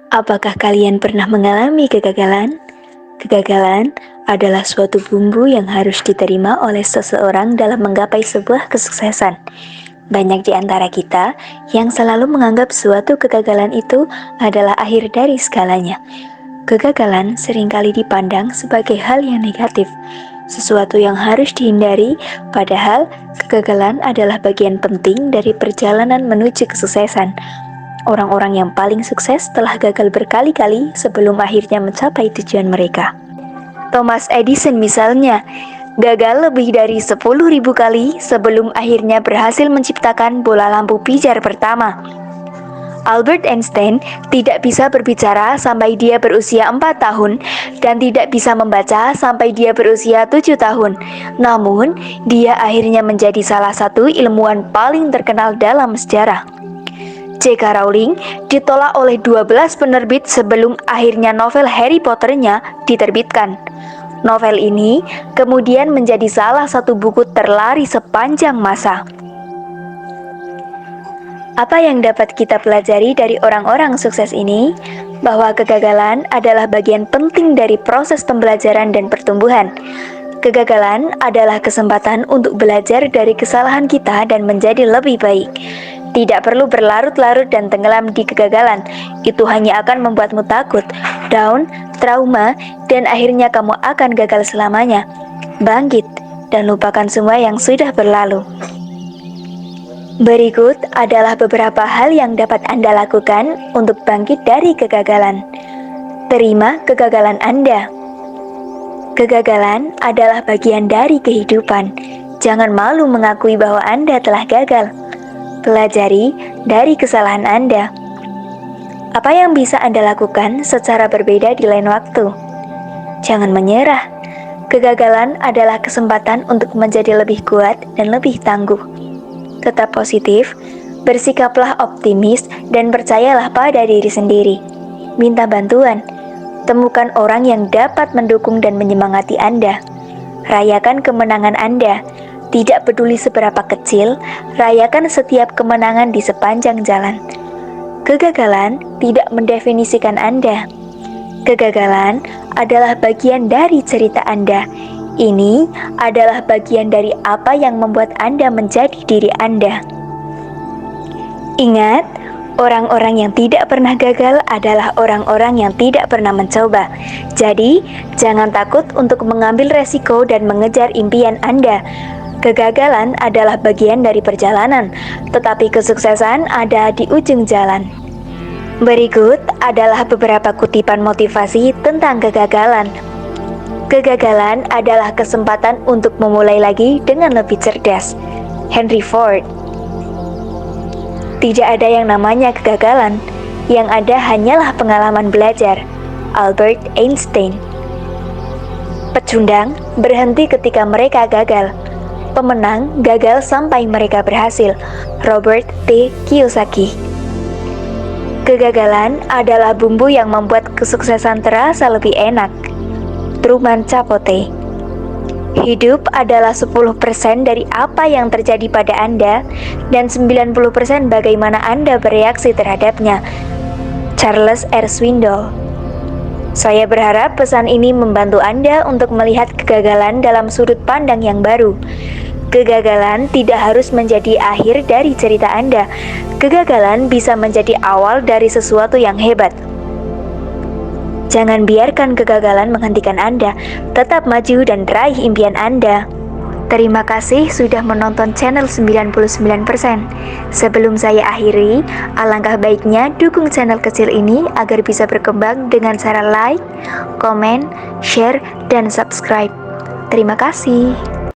Apakah kalian pernah mengalami kegagalan? Kegagalan adalah suatu bumbu yang harus diterima oleh seseorang dalam menggapai sebuah kesuksesan. Banyak di antara kita yang selalu menganggap suatu kegagalan itu adalah akhir dari segalanya. Kegagalan seringkali dipandang sebagai hal yang negatif, sesuatu yang harus dihindari, padahal kegagalan adalah bagian penting dari perjalanan menuju kesuksesan. Orang-orang yang paling sukses telah gagal berkali-kali sebelum akhirnya mencapai tujuan mereka. Thomas Edison misalnya, gagal lebih dari 10.000 kali sebelum akhirnya berhasil menciptakan bola lampu pijar pertama. Albert Einstein tidak bisa berbicara sampai dia berusia 4 tahun dan tidak bisa membaca sampai dia berusia 7 tahun. Namun, dia akhirnya menjadi salah satu ilmuwan paling terkenal dalam sejarah. J.K. Rowling ditolak oleh 12 penerbit sebelum akhirnya novel Harry Potter-nya diterbitkan. Novel ini kemudian menjadi salah satu buku terlaris sepanjang masa. Apa yang dapat kita pelajari dari orang-orang sukses ini? Bahwa kegagalan adalah bagian penting dari proses pembelajaran dan pertumbuhan. Kegagalan adalah kesempatan untuk belajar dari kesalahan kita dan menjadi lebih baik. Tidak perlu berlarut-larut dan tenggelam di kegagalan. Itu hanya akan membuatmu takut, down, trauma, dan akhirnya kamu akan gagal selamanya. Bangkit dan lupakan semua yang sudah berlalu. Berikut adalah beberapa hal yang dapat Anda lakukan untuk bangkit dari kegagalan. Terima kegagalan Anda. Kegagalan adalah bagian dari kehidupan. Jangan malu mengakui bahwa Anda telah gagal. Pelajari dari kesalahan Anda. Apa yang bisa Anda lakukan secara berbeda di lain waktu? Jangan menyerah. Kegagalan adalah kesempatan untuk menjadi lebih kuat dan lebih tangguh. Tetap positif, bersikaplah optimis, dan percayalah pada diri sendiri. Minta bantuan, temukan orang yang dapat mendukung dan menyemangati Anda. Rayakan kemenangan Anda, tidak peduli seberapa kecil, rayakan setiap kemenangan di sepanjang jalan. Kegagalan tidak mendefinisikan Anda. Kegagalan adalah bagian dari cerita Anda. Ini adalah bagian dari apa yang membuat Anda menjadi diri Anda. Ingat, orang-orang yang tidak pernah gagal adalah orang-orang yang tidak pernah mencoba. Jadi, jangan takut untuk mengambil resiko dan mengejar impian Anda. Kegagalan adalah bagian dari perjalanan, tetapi kesuksesan ada di ujung jalan. Berikut adalah beberapa kutipan motivasi tentang kegagalan. Kegagalan adalah kesempatan untuk memulai lagi dengan lebih cerdas. Henry Ford. Tidak ada yang namanya kegagalan, yang ada hanyalah pengalaman belajar. Albert Einstein. Pecundang berhenti ketika mereka gagal. Pemenang gagal sampai mereka berhasil. Robert T. Kiyosaki. Kegagalan adalah bumbu yang membuat kesuksesan terasa lebih enak. Truman Capote. Hidup adalah 10% dari apa yang terjadi pada Anda dan 90% bagaimana Anda bereaksi terhadapnya. Charles R. Swindoll. Saya berharap pesan ini membantu Anda untuk melihat kegagalan dalam sudut pandang yang baru. Kegagalan tidak harus menjadi akhir dari cerita Anda. Kegagalan bisa menjadi awal dari sesuatu yang hebat. Jangan biarkan kegagalan menghentikan Anda. Tetap maju dan raih impian Anda. Terima kasih sudah menonton channel 99%. Sebelum saya akhiri, alangkah baiknya dukung channel kecil ini agar bisa berkembang dengan cara like, komen, share, dan subscribe. Terima kasih.